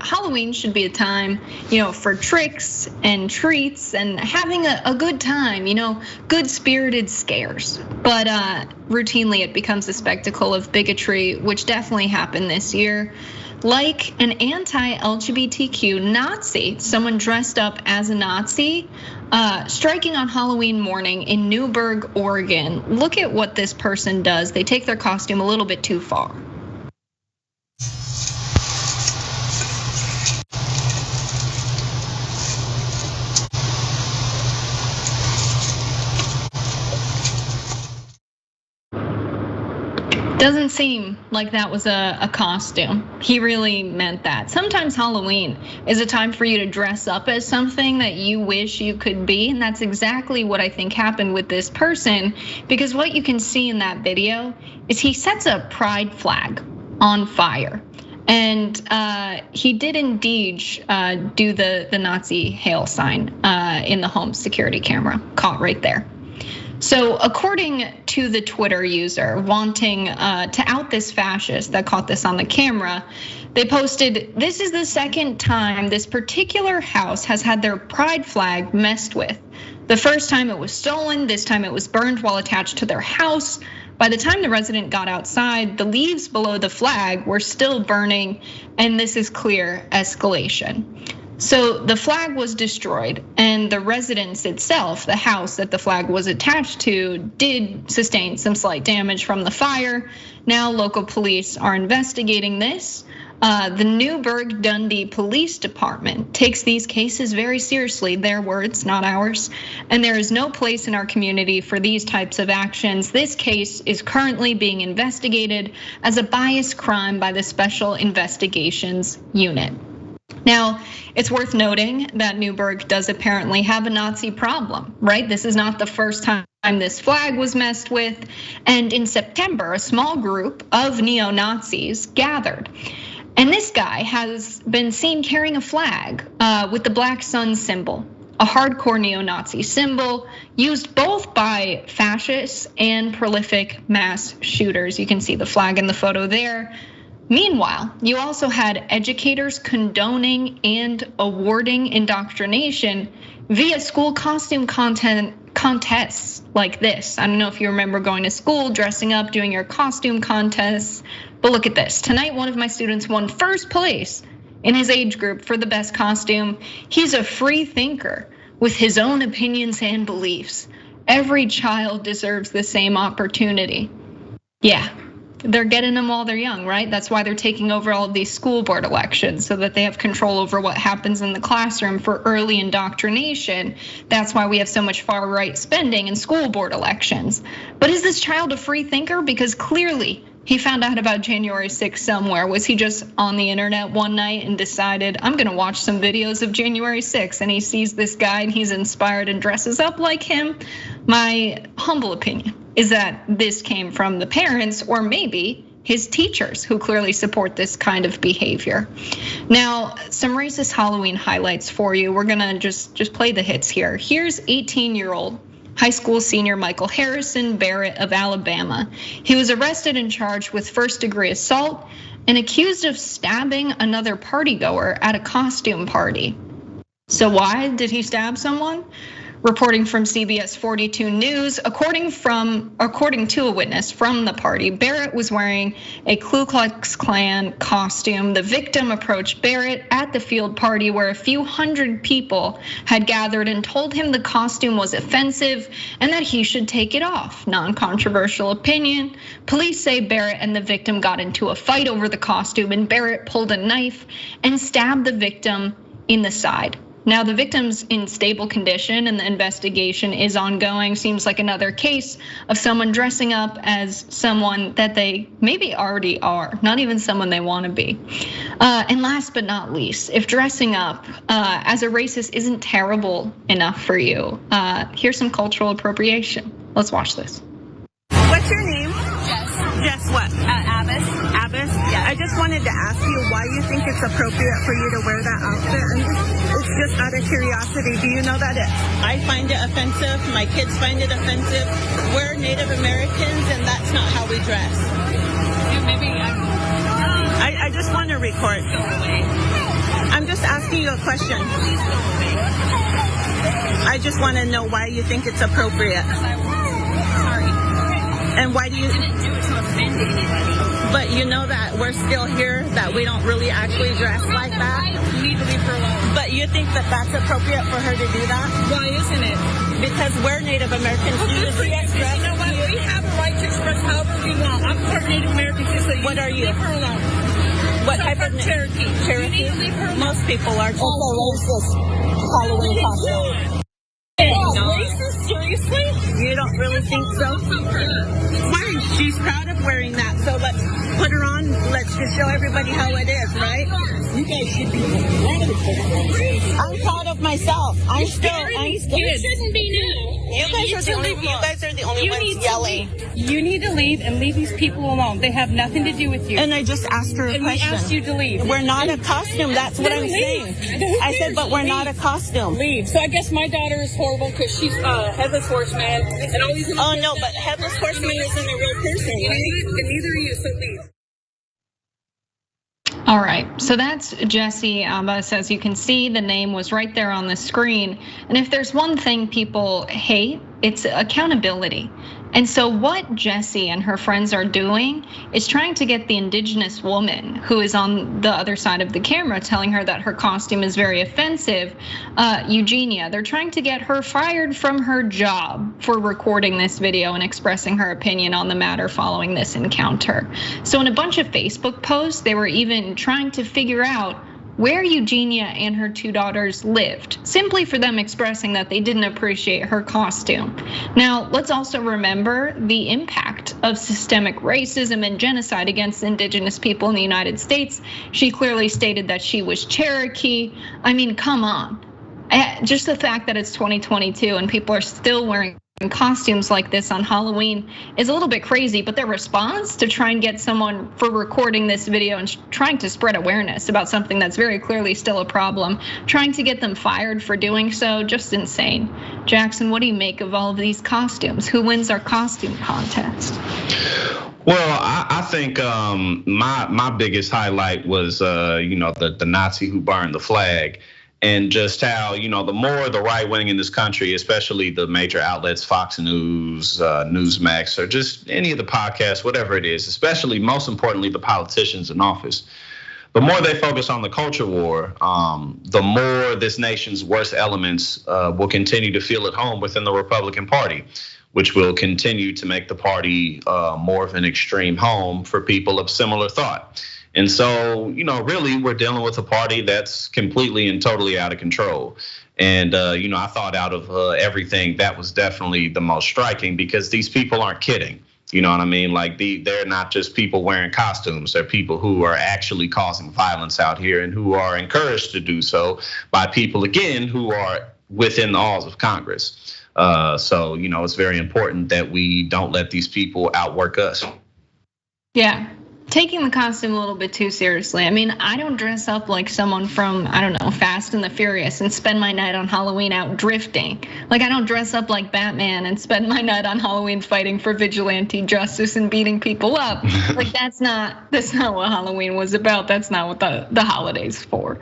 Halloween should be a time, for tricks and treats and having a good time, good-spirited scares. But routinely it becomes a spectacle of bigotry, which definitely happened this year. Like an anti-LGBTQ Nazi, someone dressed up as a Nazi, striking on Halloween morning in Newberg, Oregon. Look at what this person does. They take their costume a little bit too far. Doesn't seem like that was a costume. He really meant that. Sometimes Halloween is a time for you to dress up as something that you wish you could be, and that's exactly what I think happened with this person, because what you can see in that video is he sets a pride flag on fire. And he did indeed do the Nazi hail sign in the home security camera, caught right there. So according to the Twitter user wanting to out this fascist that caught this on the camera, they posted, "This is the second time this particular house has had their pride flag messed with. The first time it was stolen, this time it was burned while attached to their house. By the time the resident got outside, the leaves below the flag were still burning, and this is clear escalation." So the flag was destroyed, and the residence itself, the house that the flag was attached to, did sustain some slight damage from the fire. Now local police are investigating this. The Newberg Dundee Police Department takes these cases very seriously, their words, not ours. And there is no place in our community for these types of actions. This case is currently being investigated as a biased crime by the Special Investigations Unit. Now, it's worth noting that Newberg does apparently have a Nazi problem, right? This is not the first time this flag was messed with. And in September, a small group of neo-Nazis gathered. And this guy has been seen carrying a flag with the black sun symbol, a hardcore neo-Nazi symbol used both by fascists and prolific mass shooters. You can see the flag in the photo there. Meanwhile, you also had educators condoning and awarding indoctrination via school costume contests like this. I don't know if you remember going to school, dressing up, doing your costume contests, but look at this. Tonight, one of my students won first place in his age group for the best costume. He's a free thinker with his own opinions and beliefs. Every child deserves the same opportunity. Yeah. They're getting them while they're young, right? That's why they're taking over all of these school board elections so that they have control over what happens in the classroom for early indoctrination. That's why we have so much far right spending in school board elections. But is this child a free thinker? Because clearly he found out about January 6th somewhere. Was he just on the internet one night and decided, I'm gonna watch some videos of January 6th, and he sees this guy and he's inspired and dresses up like him? My humble opinion is that this came from the parents or maybe his teachers who clearly support this kind of behavior. Now, some racist Halloween highlights for you. We're gonna just play the hits here. Here's 18-year-old high school senior Michael Harrison Barrett of Alabama. He was arrested and charged with first-degree assault and accused of stabbing another partygoer at a costume party. So why did he stab someone? Reporting from CBS 42 News, according to a witness from the party, Barrett was wearing a Ku Klux Klan costume. The victim approached Barrett at the field party where a few hundred people had gathered and told him the costume was offensive and that he should take it off. Non-controversial opinion. Police say Barrett and the victim got into a fight over the costume, and Barrett pulled a knife and stabbed the victim in the side. Now the victim's in stable condition and the investigation is ongoing. Seems like another case of someone dressing up as someone that they maybe already are, not even someone they want to be. And last but not least, if dressing up as a racist isn't terrible enough for you, here's some cultural appropriation. Let's watch this. What's your name? Jess. Jess what? Abbas. Abbas? Yeah. I just wanted to ask you why you think it's appropriate for you to wear that outfit. It's just out of curiosity. Do you know that I find it offensive. My kids find it offensive. We're Native Americans, and that's not how we dress. Maybe I just want to record. Totally. asking you a question. I just want to know why you think it's appropriate. Sorry. And why do you... I didn't do it to offend anybody. But you know that we're still here, that we don't really actually dress like that? You need to leave her alone. But you think that that's appropriate for her to do that? Why isn't it? Because we're Native Americans. Well, Do you good for see you. us dressed? You know what? We have a right to express however we want. I'm part Native American too, so What are you? leave her alone. What So type I'm of... Cherokee. Cherokee? You need to leave her alone. Most people are. It's a racist Halloween costume. No. Racist? Seriously? You don't really think so? Fine, she's proud of wearing that, so let's put her on. Let's just show everybody how it is, right? You guys should be proud of it. I'm proud of myself. I'm still... You shouldn't be now. You guys are the only ones yelling. You need to leave and leave these people alone. They have nothing to do with you. And I just asked her a And we question. asked you to leave. We're not a costume. That's what Then I'm leave. saying. Who I said, cares? but we're not a Leave. costume. Leave. So I guess my daughter is horrible because she's headless horseman and all these. Oh no, but Headless Horseman isn't a real person, right? And neither are you. So leave. All right, so that's Jesse. As you can see, the name was right there on the screen. And if there's one thing people hate, it's accountability. And so what Jesse and her friends are doing is trying to get the indigenous woman who is on the other side of the camera telling her that her costume is very offensive, Eugenia, they're trying to get her fired from her job for recording this video and expressing her opinion on the matter following this encounter. So in a bunch of Facebook posts, they were even trying to figure out where Eugenia and her two daughters lived, simply for them expressing that they didn't appreciate her costume. Now, let's also remember the impact of systemic racism and genocide against indigenous people in the United States. She clearly stated that she was Cherokee. I mean, come on. Just the fact that it's 2022 and people are still wearing costumes like this on Halloween is a little bit crazy, but their response to try and get someone for recording this video and trying to spread awareness about something that's very clearly still a problem, trying to get them fired for doing so, just insane. Jackson, what do you make of all of these costumes? Who wins our costume contest? Well, I think my biggest highlight was the Nazi who burned the flag. And just how, the more the right wing in this country, especially the major outlets, Fox News, Newsmax, or just any of the podcasts, whatever it is, especially most importantly, the politicians in office, the more they focus on the culture war, the more this nation's worst elements will continue to feel at home within the Republican Party, which will continue to make the party more of an extreme home for people of similar thought. And so, really, we're dealing with a party that's completely and totally out of control. And, I thought out of everything, that was definitely the most striking because these people aren't kidding. You know what I mean? Like they're not just people wearing costumes. They're people who are actually causing violence out here and who are encouraged to do so by people, again, who are within the halls of Congress. So, it's very important that we don't let these people outwork us. Yeah. Taking the costume a little bit too seriously. I mean, I don't dress up like someone from, Fast and the Furious and spend my night on Halloween out drifting. Like I don't dress up like Batman and spend my night on Halloween fighting for vigilante justice and beating people up. Like that's not what Halloween was about. That's not what the holiday's for.